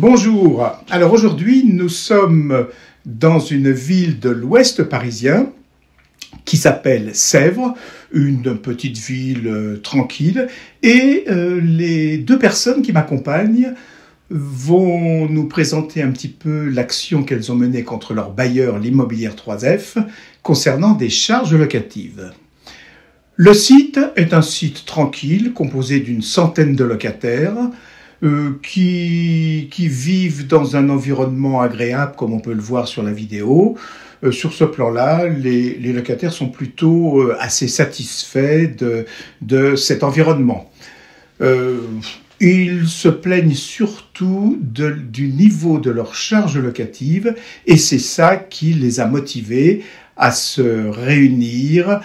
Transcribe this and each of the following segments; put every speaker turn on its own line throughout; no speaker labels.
Bonjour, alors aujourd'hui nous sommes dans une ville de l'ouest parisien qui s'appelle Sèvres, une petite ville tranquille, et les deux personnes qui m'accompagnent vont nous présenter un petit peu l'action qu'elles ont menée contre leur bailleur, l'Immobilière 3F, concernant des charges locatives. Le site est un site tranquille, composé d'une centaine de locataires, qui vivent dans un environnement agréable, comme on peut le voir sur la vidéo. Sur ce plan-là, les locataires sont plutôt assez satisfaits de cet environnement. Ils se plaignent surtout du niveau de leurs charges locatives, et c'est ça qui les a motivés à se réunir,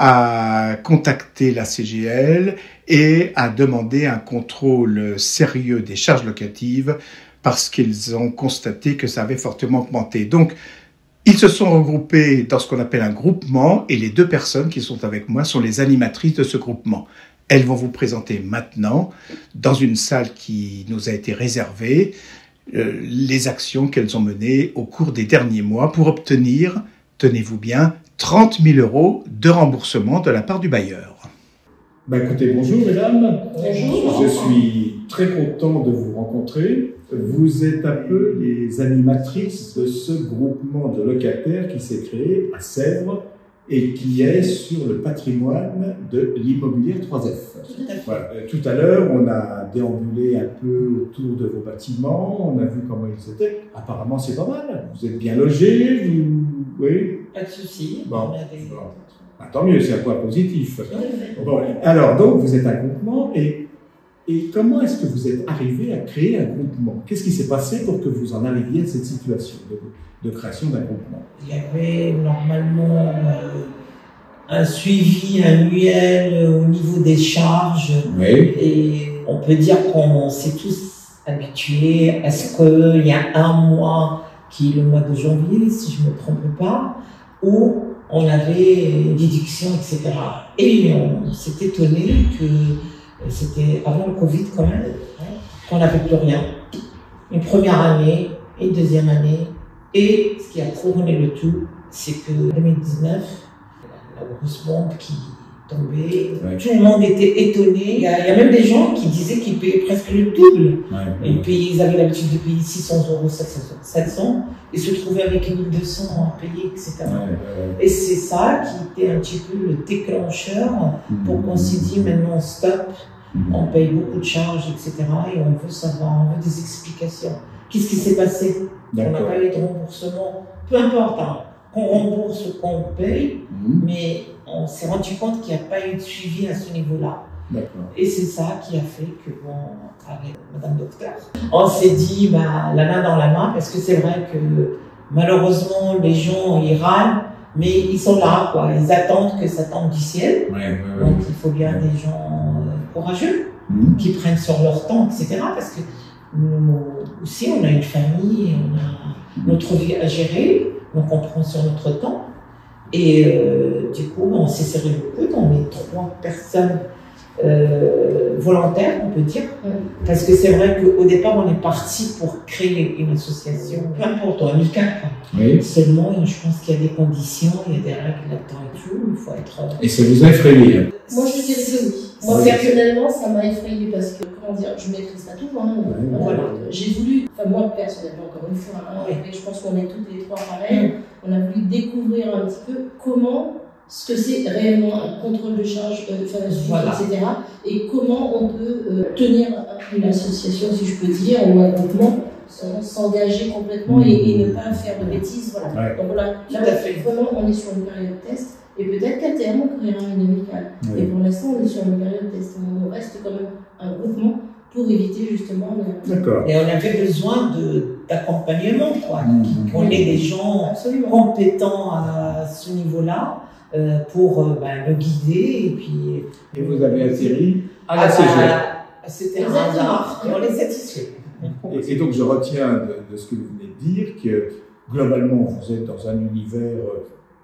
à contacter la CGL et à demander un contrôle sérieux des charges locatives parce qu'ils ont constaté que ça avait fortement augmenté. Donc, ils se sont regroupés dans ce qu'on appelle un groupement et les deux personnes qui sont avec moi sont les animatrices de ce groupement. Elles vont vous présenter maintenant, dans une salle qui nous a été réservée, les actions qu'elles ont menées au cours des derniers mois pour obtenir, tenez-vous bien, 30 000 € de remboursement de la part du bailleur. Écoutez, bonjour mesdames.
Bonjour.
Je suis très content de vous rencontrer. Vous êtes un peu les animatrices de ce groupement de locataires qui s'est créé à Sèvres et qui est sur le patrimoine de l'Immobilière 3F. Voilà. Tout à l'heure, on a déambulé un peu autour de vos bâtiments, on a vu comment ils étaient. Apparemment, c'est pas mal. Vous êtes bien logés, oui.
Pas de souci.
Bon. Tant mieux, c'est un point positif. Bon, alors, donc, vous êtes un groupement et comment est-ce que vous êtes arrivé à créer un groupement? Qu'est-ce qui s'est passé pour que vous en arriviez à cette situation de création d'un groupement?
Il y avait normalement un suivi annuel au niveau des charges.
Oui.
Et on peut dire qu'on s'est tous habitués à ce qu'il y a un mois, qui est le mois de janvier, si je ne me trompe pas, où on avait déduction, etc. Et on s'est étonné que c'était avant le Covid quand même, qu'on n'avait plus rien. Une première année, une deuxième année, et ce qui a couronné le tout, c'est que 2019, la grosse bombe qui tombait, tout le monde était étonné. Il y a même des gens qui disaient qu'ils payaient presque le double. Ils avaient l'habitude de payer 600 €, 700, et se trouvaient avec 1200 à payer, etc. Et c'est ça qui était un petit peu le déclencheur pour qu'on s'est dit maintenant stop, on paye beaucoup de charges, etc. Et on veut savoir, on veut des explications. Qu'est-ce qui s'est passé? On n'a pas eu de remboursement, peu importe, hein, qu'on rembourse ou qu'on paye, mais on s'est rendu compte qu'il n'y a pas eu de suivi à ce niveau-là. Et c'est ça qui a fait que, bon, avec Madame Docteur, on s'est dit, la main dans la main, parce que c'est vrai que malheureusement, les gens, ils râlent, mais ils sont là, quoi. Ils attendent que ça tombe du ciel. Donc, il faut bien des gens courageux, qui prennent sur leur temps, etc. Parce que nous aussi, on a une famille, on a notre vie à gérer, donc on prend sur notre temps. Et du coup, on s'est serré le coude, on est 3 personnes volontaires, on peut dire. Parce que c'est vrai qu'au départ, on est parti pour créer une association, peu importe, amicale. Seulement, je pense qu'il y a des conditions, il y a des règles là-dedans et tout, il faut être...
Et ça vous a effrayé?
Moi, je dirais que oui. Moi, personnellement, ça m'a effrayé parce que, comment dire, je ne maîtrise pas tout. Voilà. J'ai voulu, moi, personnellement, encore une fois, et je pense qu'on est toutes les 3 pareilles, on a voulu découvrir un petit peu ce que c'est réellement un contrôle de charge, etc. Et comment on peut tenir une association, si je peux dire, ou un groupement, s'engager complètement et ne pas faire de bêtises. Voilà. Donc voilà, là, vraiment, on est sur une période test. Et peut-être qu'à terme, on créera une amicale. Et pour l'instant, on est sur une période test. On reste quand même un groupement pour éviter justement...
Et on avait besoin d'accompagnement, quoi. Qu'on ait des gens compétents à ce niveau-là pour le guider. Et puis...
Et vous avez atterri à la CGL.
C'était un hasard. Et on les satisfait.
Et donc, je retiens de ce que vous venez de dire que, globalement, vous êtes dans un univers...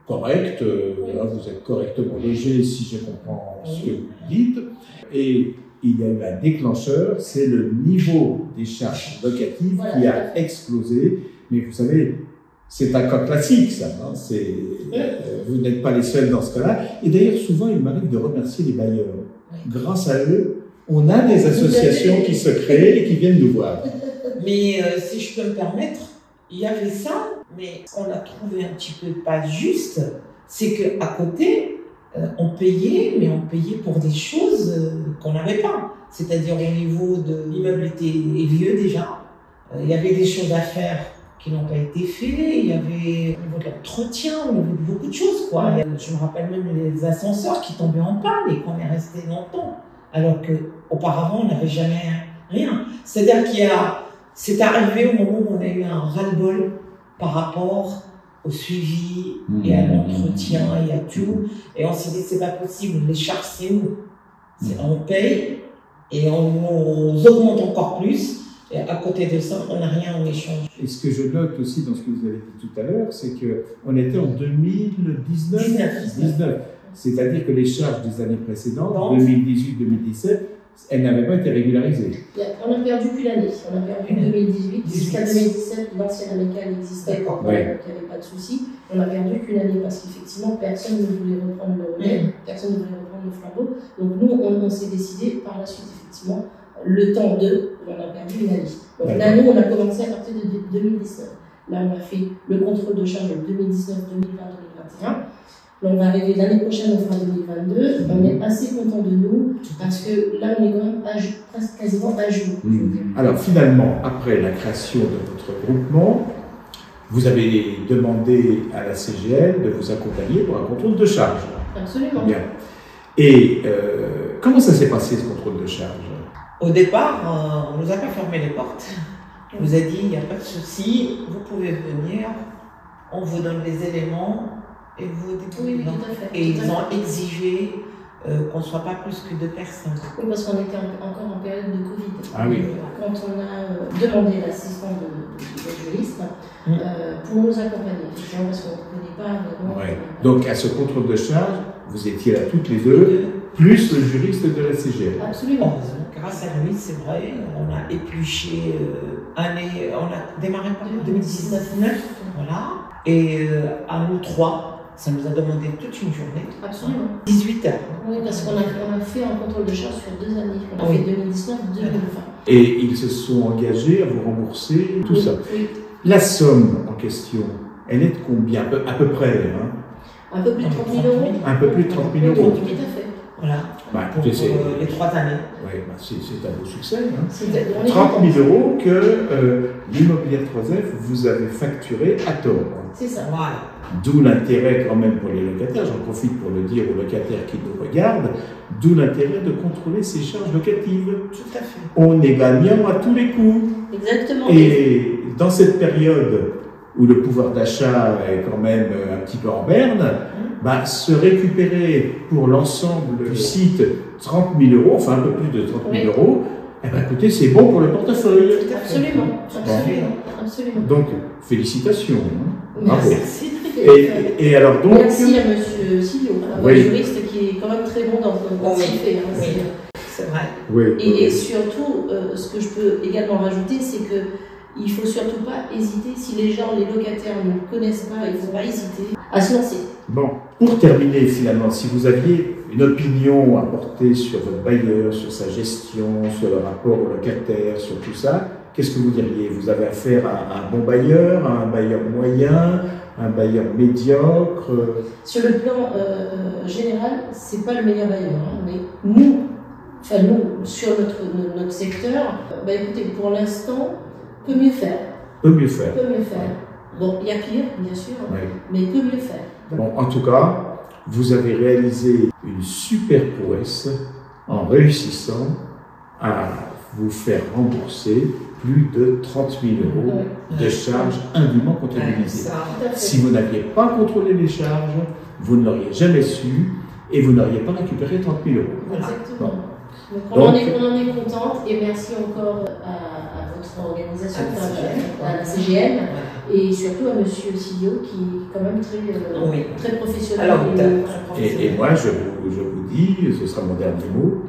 correct, vous êtes correctement logé si je comprends ce que vous dites, et il y a eu un déclencheur, c'est le niveau des charges locatives qui a explosé. Mais vous savez, c'est un cas classique, ça. Hein, vous n'êtes pas les seuls dans ce cas-là. Et d'ailleurs, souvent, il m'arrive de remercier les bailleurs. Grâce à eux, on a des associations qui se créent et qui viennent nous voir.
Mais si je peux me permettre, il y avait ça, mais on l'a trouvé un petit peu pas juste. C'est qu'à côté, on payait, mais on payait pour des choses qu'on n'avait pas. C'est-à-dire au niveau de l'immeuble était vieux déjà. Il y avait des choses à faire qui n'ont pas été faites. Il y avait au niveau de l'entretien, au niveau de beaucoup de choses, quoi. Je me rappelle même les ascenseurs qui tombaient en panne et qu'on est resté longtemps. Alors qu'auparavant, on n'avait jamais rien. C'est-à-dire c'est arrivé au moment où on a eu un ras-le-bol par rapport au suivi et à l'entretien et à tout. Et on s'est dit, c'est pas possible, les charges, c'est nous. On paye et on nous augmente encore plus. Et à côté de ça, on n'a rien en échange.
Et ce que je note aussi dans ce que vous avez dit tout à l'heure, c'est qu'on était en 2019. C'est-à-dire que les charges des années précédentes, 2018-2017, elles n'avaient pas été régularisées.
On a perdu qu'une année. On a perdu 2018. Jusqu'à 2017, l'ancienne amicale existait, donc il n'y avait pas de souci. On a perdu qu'une année parce qu'effectivement, personne ne voulait reprendre le relais, personne ne voulait reprendre le flambeau. Donc nous, on s'est décidé par la suite, effectivement, le temps on a perdu une année. Donc l'année, on a commencé à partir de 2019. Là, on a fait le contrôle de charge de 2019, 2020, 2021. Là, on va arriver l'année prochaine, on fera 2022. On est assez content de nous parce que là, on est quand même presque quasiment à jour.
Alors finalement, après la création de votre groupement, vous avez demandé à la CGL de vous accompagner pour un contrôle de charge.
Absolument.
Bien. Et comment ça s'est passé ce contrôle de charge?
Au départ, on ne nous a pas fermé les portes. On nous a dit, il n'y a pas de souci, vous pouvez venir, on vous donne les éléments et vous déposez.
Oui, tout à fait.
Et ils ont exigé qu'on ne soit pas plus que 2 personnes.
Oui, parce qu'on était encore en période de Covid.
Ah oui.
Quand on a demandé l'assistant de juriste pour nous accompagner, effectivement, parce qu'on ne connaît pas vraiment.
Ouais. Donc à ce contrôle de charge, vous étiez là toutes les deux, plus le juriste de la CGL.
Absolument.
Grâce à lui, c'est vrai, on a épluché on a démarré par 2019, voilà. Et à nous 3, ça nous a demandé toute une journée.
Absolument.
18 heures.
Oui, parce qu'on a fait un contrôle de charge sur 2 années. On a fait 2019-2020.
Et ils se sont engagés à vous rembourser tout ça.
Oui.
La somme en question, elle est de combien? À peu près, hein?
Un peu plus de 30 000 euros.
Un peu plus de 30 000 euros.
Tout à fait.
Voilà. Pour les 3 années.
Oui, c'est un beau succès. Hein.
30
000 euros que l'immobilier 3F vous avez facturé à tort.
C'est ça.
Voilà.
D'où l'intérêt quand même pour les locataires, j'en profite pour le dire aux locataires qui nous regardent, d'où l'intérêt de contrôler ces charges locatives.
Tout à fait.
On est gagnant à tous les coups.
Exactement.
Et dans cette période où le pouvoir d'achat est quand même un petit peu en berne, se récupérer pour l'ensemble du site 30 000 euros, enfin un peu plus de 30 000 euros, écoutez, c'est bon pour le portefeuille.
Absolument. Absolument.
Donc, félicitations.
Merci.
Et alors donc...
Merci à M. Silio, un juriste qui est quand même très bon dans ce qu'il fait.
C'est vrai.
Et surtout, ce que je peux également rajouter, c'est que il ne faut surtout pas hésiter, si les locataires ne connaissent pas, il ne faut pas hésiter à se lancer.
Bon, pour terminer finalement, si vous aviez une opinion à porter sur votre bailleur, sur sa gestion, sur le rapport au locataire, sur tout ça, qu'est-ce que vous diriez? Vous avez affaire à un bon bailleur, à un bailleur moyen, un bailleur médiocre?
Sur le plan général, ce n'est pas le meilleur bailleur, mais nous, sur notre secteur, écoutez, pour l'instant, peut mieux faire. Peut mieux faire. Bon, il y a pire, bien sûr, mais peut mieux faire.
Bon, en tout cas, vous avez réalisé une super prouesse en réussissant à vous faire rembourser plus de 30 000 euros de charges indûment comptabilisées. Si vous n'aviez pas contrôlé les charges, vous ne l'auriez jamais su et vous n'auriez pas récupéré 30 000 euros.
Exactement. Donc, on en est contente et merci encore à votre organisation, à la CGL et surtout à M. Silio qui est quand même très professionnel.
Et moi, je vous dis, ce sera mon dernier mot,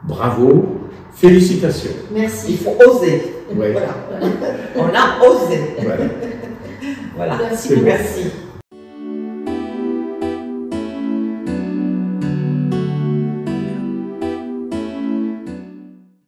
Bravo, félicitations.
Merci.
Il faut oser.
Ouais.
Voilà. On a osé.
Voilà.
Voilà.
Merci
C'est
beaucoup.
bon.
Merci.